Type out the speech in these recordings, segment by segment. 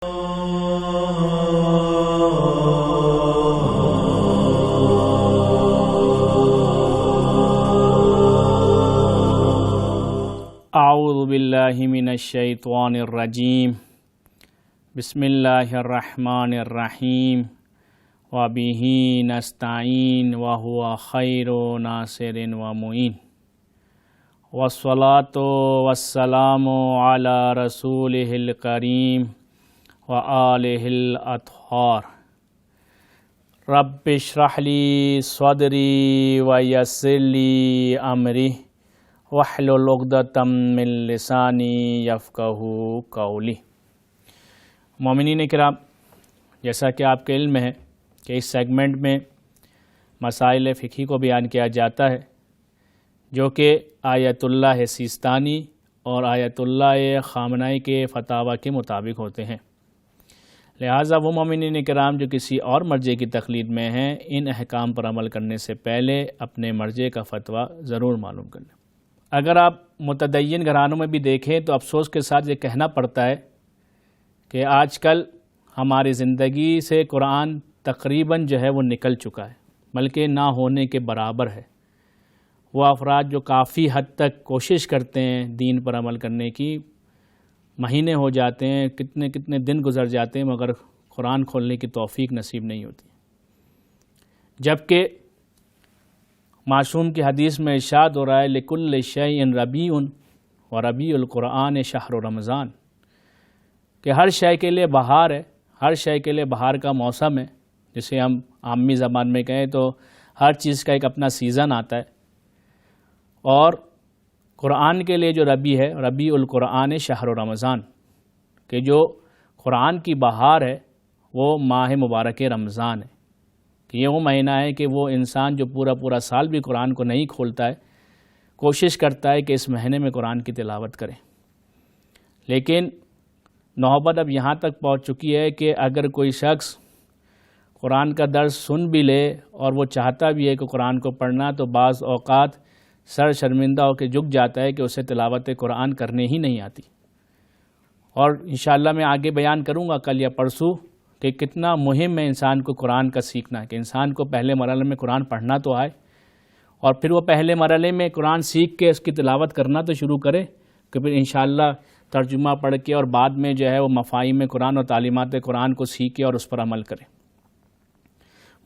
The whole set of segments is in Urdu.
اعوذ باللہ من الشیطان الرجیم بسم اللہ الرحمن الرحیم وبہ نستعین وہو خیر ناصر ومعین والصلاة والسلام علی رسولہ الکریم وآلہ الاطہار رب اشرح لی صدری ویسر لی امری واحلل عقدۃ من لسانی یفقہوا قولی۔ مومنین کرام، جیسا کہ آپ کے علم ہے کہ اس سیگمنٹ میں مسائل فقہی کو بیان کیا جاتا ہے جو کہ آیت اللہ سیستانی اور آیت اللہ خامنائی کے فتاوی کے مطابق ہوتے ہیں۔ لہٰذا وہ مومنین کرام جو کسی اور مرجع کی تقلید میں ہیں، ان احکام پر عمل کرنے سے پہلے اپنے مرجع کا فتویٰ ضرور معلوم کر لیں۔ اگر آپ متدین گھرانوں میں بھی دیکھیں تو افسوس کے ساتھ یہ کہنا پڑتا ہے کہ آج کل ہماری زندگی سے قرآن تقریباً جو ہے وہ نکل چکا ہے، بلکہ نہ ہونے کے برابر ہے۔ وہ افراد جو کافی حد تک کوشش کرتے ہیں دین پر عمل کرنے کی، مہینے ہو جاتے ہیں، کتنے کتنے دن گزر جاتے ہیں، مگر قرآن کھولنے کی توفیق نصیب نہیں ہوتی۔ جبکہ معصوم کی حدیث میں ارشاد ہو رہا ہے لِكُلِّ شَيْءٍ رَبِيعٌ وَرَبِيعُ الْقُرْآنِ شَهْرُ رمضان، کہ ہر شے کے لیے بہار ہے، ہر شے کے لیے بہار کا موسم ہے، جسے ہم عامی زبان میں کہیں تو ہر چیز کا ایک اپنا سیزن آتا ہے، اور قرآن کے لیے جو ربیع ہے، ربیع القرآن شہر رمضان، کہ جو قرآن کی بہار ہے وہ ماہ مبارک رمضان ہے، کہ یہ وہ مہینہ ہے کہ وہ انسان جو پورا سال بھی قرآن کو نہیں کھولتا ہے، کوشش کرتا ہے کہ اس مہینے میں قرآن کی تلاوت کرے۔ لیکن نوبت اب یہاں تک پہنچ چکی ہے کہ اگر کوئی شخص قرآن کا درس سن بھی لے اور وہ چاہتا بھی ہے کہ قرآن کو پڑھنا، تو بعض اوقات سر شرمندہ ہو کے جھک جاتا ہے کہ اسے تلاوت قرآن کرنے ہی نہیں آتی۔ اور انشاءاللہ میں آگے بیان کروں گا کل یا پرسوں کہ کتنا مہم ہے انسان کو قرآن کا سیکھنا، کہ انسان کو پہلے مرحلے میں قرآن پڑھنا تو آئے، اور پھر وہ پہلے مرحلے میں قرآن سیکھ کے اس کی تلاوت کرنا تو شروع کرے، کہ پھر انشاءاللہ ترجمہ پڑھ کے اور بعد میں جو ہے وہ مفاہیم قرآن اور تعلیمات قرآن کو سیکھے اور اس پر عمل کرے۔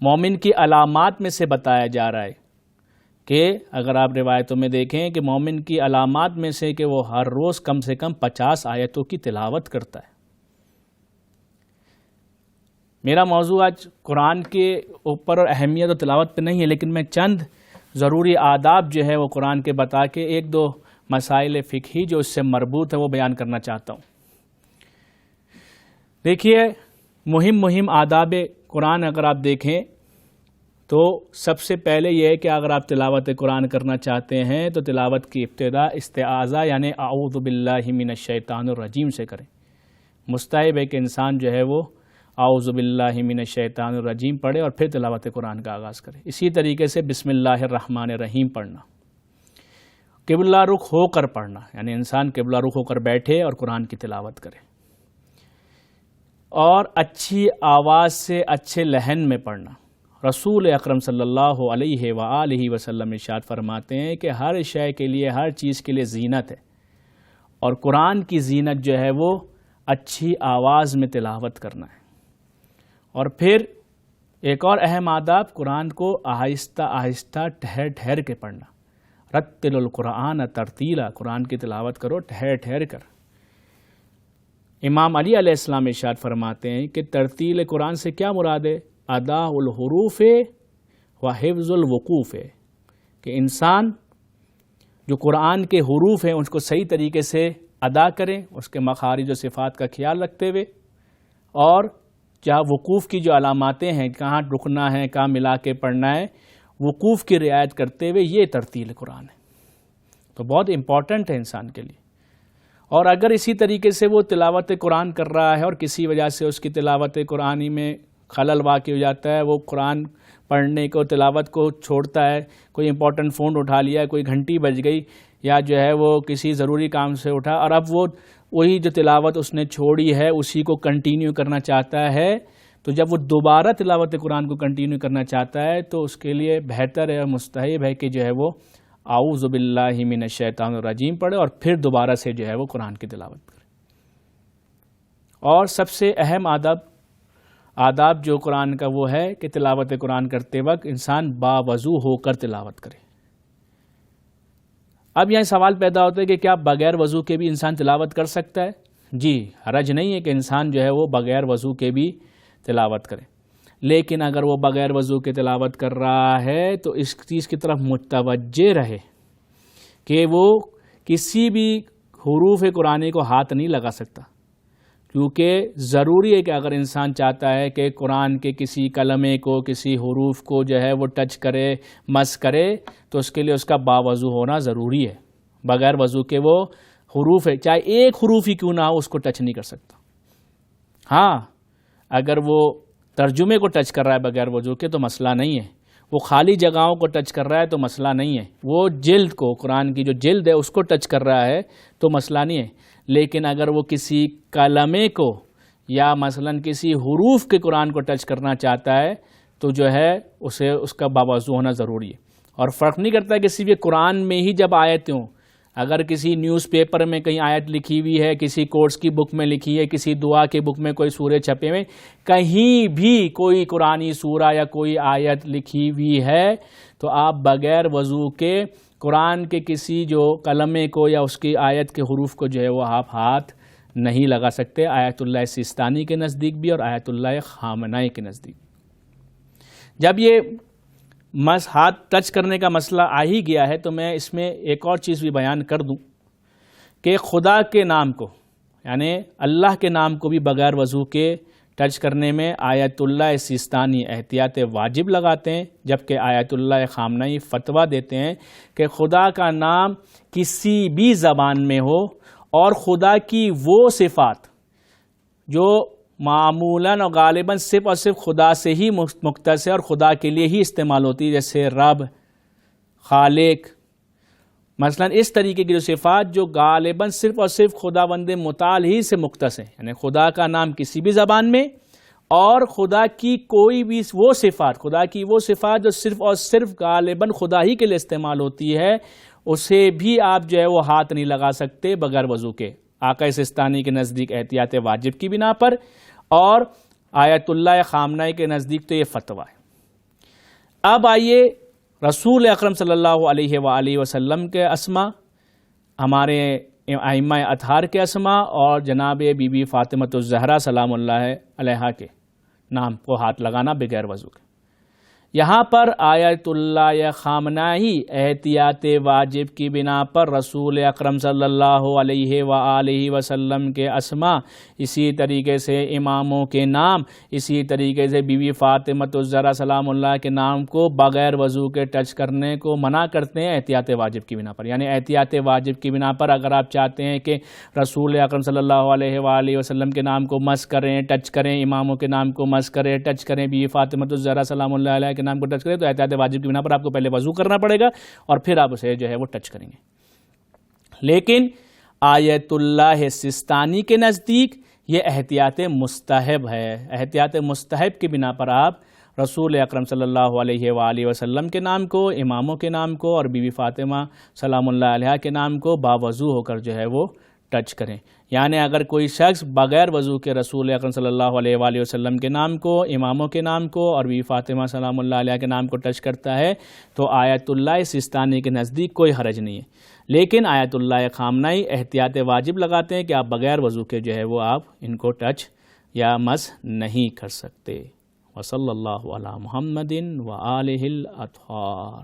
مومن کی علامات میں سے بتایا جا رہا ہے کہ اگر آپ روایتوں میں دیکھیں کہ مومن کی علامات میں سے کہ وہ ہر روز کم سے کم 50 آیتوں کی تلاوت کرتا ہے۔ میرا موضوع آج قرآن کے اوپر اور اہمیت و تلاوت پہ نہیں ہے، لیکن میں چند ضروری آداب جو ہے وہ قرآن کے بتا کے ایک دو مسائل فقہی جو اس سے مربوط ہے وہ بیان کرنا چاہتا ہوں۔ دیکھیے، مہم آداب قرآن اگر آپ دیکھیں تو سب سے پہلے یہ ہے کہ اگر آپ تلاوت قرآن کرنا چاہتے ہیں تو تلاوت کی ابتدا استعاذہ یعنی اعوذ باللہ من الشیطان الرجیم سے کریں۔ مستحب ہے کہ انسان جو ہے وہ اعوذ باللہ من الشیطان الرجیم پڑھے اور پھر تلاوت قرآن کا آغاز کرے۔ اسی طریقے سے بسم اللہ الرحمن الرحیم پڑھنا، قبلہ رخ ہو کر پڑھنا، یعنی انسان قبلہ رخ ہو کر بیٹھے اور قرآن کی تلاوت کرے، اور اچھی آواز سے اچھے لہن میں پڑھنا۔ رسول اکرم صلی اللہ علیہ وآلہ وسلم ارشاد فرماتے ہیں کہ ہر شے کے لیے، ہر چیز کے لیے زینت ہے، اور قرآن کی زینت جو ہے وہ اچھی آواز میں تلاوت کرنا ہے۔ اور پھر ایک اور اہم آداب، قرآن کو آہستہ آہستہ ٹھہر ٹھہر کے پڑھنا۔ رتل القرآن ترتیلا، قرآن کی تلاوت کرو ٹھہر ٹھہر کر۔ امام علی علیہ السلام ارشاد فرماتے ہیں کہ ترتیل قرآن سے کیا مراد ہے؟ ادا الحروف و حفظ الوقوف ہے، کہ انسان جو قرآن کے حروف ہیں اس کو صحیح طریقے سے ادا کریں، اس کے مخارج و صفات کا خیال رکھتے ہوئے، اور جہاں وقوف کی جو علاماتیں ہیں، کہاں رکنا ہے، کہاں ملا کے پڑھنا ہے، وقوف کی رعایت کرتے ہوئے، یہ ترتیل قرآن ہے۔ تو بہت امپورٹنٹ ہے انسان کے لیے۔ اور اگر اسی طریقے سے وہ تلاوت قرآن کر رہا ہے اور کسی وجہ سے اس کی تلاوت قرآنی میں خلل واقع ہو جاتا ہے، وہ قرآن پڑھنے کو، تلاوت کو چھوڑتا ہے، کوئی امپورٹنٹ فون اٹھا لیا، کوئی گھنٹی بج گئی، یا جو ہے وہ کسی ضروری کام سے اٹھا، اور اب وہ وہی جو تلاوت اس نے چھوڑی ہے اسی کو کنٹینیو کرنا چاہتا ہے، تو جب وہ دوبارہ تلاوت قرآن کو کنٹینیو کرنا چاہتا ہے تو اس کے لیے بہتر ہے اور مستحب ہے کہ جو ہے وہ اعوذ باللہ من الشیطان الرجیم پڑھے اور پھر دوبارہ سے جو ہے وہ قرآن کی تلاوت کرے۔ اور سب سے اہم آداب جو قرآن کا وہ ہے کہ تلاوت قرآن کرتے وقت انسان باوضو ہو کر تلاوت کرے۔ اب یہاں سوال پیدا ہوتا ہے کہ کیا بغیر وضو کے بھی انسان تلاوت کر سکتا ہے؟ جی، حرج نہیں ہے کہ انسان جو ہے وہ بغیر وضو کے بھی تلاوت کرے، لیکن اگر وہ بغیر وضو کے تلاوت کر رہا ہے تو اس چیز کی طرف متوجہ رہے کہ وہ کسی بھی حروف قرآنی کو ہاتھ نہیں لگا سکتا، کیونکہ ضروری ہے کہ اگر انسان چاہتا ہے کہ قرآن کے کسی کلمے کو، کسی حروف کو جو ہے وہ ٹچ کرے، مس کرے، تو اس کے لیے اس کا باوضو ہونا ضروری ہے۔ بغیر وضو کے وہ حروف ہے، چاہے ایک حروف ہی کیوں نہ ہو، اس کو ٹچ نہیں کر سکتا۔ ہاں، اگر وہ ترجمے کو ٹچ کر رہا ہے بغیر وضو کے تو مسئلہ نہیں ہے، وہ خالی جگہوں کو ٹچ کر رہا ہے تو مسئلہ نہیں ہے، وہ جلد کو، قرآن کی جو جلد ہے اس کو ٹچ کر رہا ہے تو مسئلہ نہیں ہے، لیکن اگر وہ کسی کلمے کو یا مثلا کسی حروف کے قرآن کو ٹچ کرنا چاہتا ہے تو جو ہے اسے اس کا باوضو ہونا ضروری ہے۔ اور فرق نہیں کرتا کہ صرف قرآن میں ہی جب آیتیں ہوں، اگر کسی نیوز پیپر میں کہیں آیت لکھی ہوئی ہے، کسی کورس کی بک میں لکھی ہے، کسی دعا کی بک میں کوئی سورے چھپے ہوئے، کہیں بھی کوئی قرآنی سورہ یا کوئی آیت لکھی ہوئی ہے تو آپ بغیر وضو کے قرآن کے کسی جو کلمے کو یا اس کی آیت کے حروف کو جو ہے وہ آپ ہاتھ نہیں لگا سکتے، آیت اللہ سیستانی کے نزدیک بھی اور آیت اللہ خامنائی کے نزدیک۔ جب یہ ہاتھ ٹچ کرنے کا مسئلہ آ ہی گیا ہے تو میں اس میں ایک اور چیز بھی بیان کر دوں کہ خدا کے نام کو، یعنی اللہ کے نام کو بھی بغیر وضو کے ٹچ کرنے میں آیت اللہ سیستانی احتیاط واجب لگاتے ہیں، جبکہ آیت اللہ خامنائی فتویٰ دیتے ہیں کہ خدا کا نام کسی بھی زبان میں ہو اور خدا کی وہ صفات جو معمولاً اور غالباً صرف اور صرف خدا سے ہی مختص ہے اور خدا کے لیے ہی استعمال ہوتی ہے، جیسے رب، خالق، مثلا اس طریقے کی جو صفات جو غالباً صرف اور صرف خدا بند متعال ہی سے مختص ہے، یعنی خدا کا نام کسی بھی زبان میں، اور خدا کی کوئی بھی وہ صفات، خدا کی وہ صفات جو صرف اور صرف غالباً خدا ہی کے لیے استعمال ہوتی ہے، اسے بھی آپ جو ہے وہ ہاتھ نہیں لگا سکتے بغیر وضو کے، آقا سیستانی کے نزدیک احتیاط واجب کی بنا پر، اور آیت اللہ خامنائی کے نزدیک تو یہ فتویٰ ہے۔ اب آئیے رسول اکرم صلی اللہ علیہ وآلہ وسلم کے اسما، ہمارے ائمہ اطہار کے اسما اور جناب بی بی فاطمۃ الزہرا سلام اللہ علیہا کے نام کو ہاتھ لگانا بغیر وضو کے۔ یہاں پر آیت اللہ خامنائی احتیاط واجب کی بنا پر رسول اکرم صلی اللہ علیہ وآلہ وسلم کے اسما، اسی طریقے سے اماموں کے نام، اسی طریقے سے بی بی فاطمۃ الزہرا سلام اللہ کے نام کو بغیر وضو کے ٹچ کرنے کو منع کرتے ہیں احتیاط واجب کی بنا پر۔ یعنی احتیاط واجب کی بنا پر اگر آپ چاہتے ہیں کہ رسول اکرم صلی اللہ علیہ وآلہ وسلم کے نام کو مس کریں، ٹچ کریں، اماموں کے نام کو مس کریں، ٹچ کریں، بی بی فاطمۃ الزہرا سلام اللہ علیہ کے نام کو ٹچ کریں، تو احتیاط واجب کی بنا پر آپ کو پہلے وضو کرنا پڑے گا اور پھر آپ اسے جو ہے وہ ٹچ کریں گے۔ لیکن آیت اللہ سیستانی کے نزدیک یہ احتیاط مستحب ہے، احتیاط مستحب کی بنا پر آپ رسول اکرم صلی اللہ علیہ وآلہ وسلم کے نام کو، اماموں کے نام کو اور بی بی فاطمہ سلام اللہ علیہ کے نام کو باوضو ہو کر جو ہے وہ ٹچ کریں۔ یعنی اگر کوئی شخص بغیر وضو کے رسول اکرم صلی اللہ علیہ وآلہ وسلم کے نام کو، اماموں کے نام کو اور بی بی فاطمہ سلام اللہ علیہ کے نام کو ٹچ کرتا ہے تو آیت اللہ سیستانی کے نزدیک کوئی حرج نہیں ہے، لیکن آیت اللہ خامنائی احتیاط واجب لگاتے ہیں کہ آپ بغیر وضو کے جو ہے وہ آپ ان کو ٹچ یا مس نہیں کر سکتے۔ وصلی اللہ علی محمد وآلہ الاطہار۔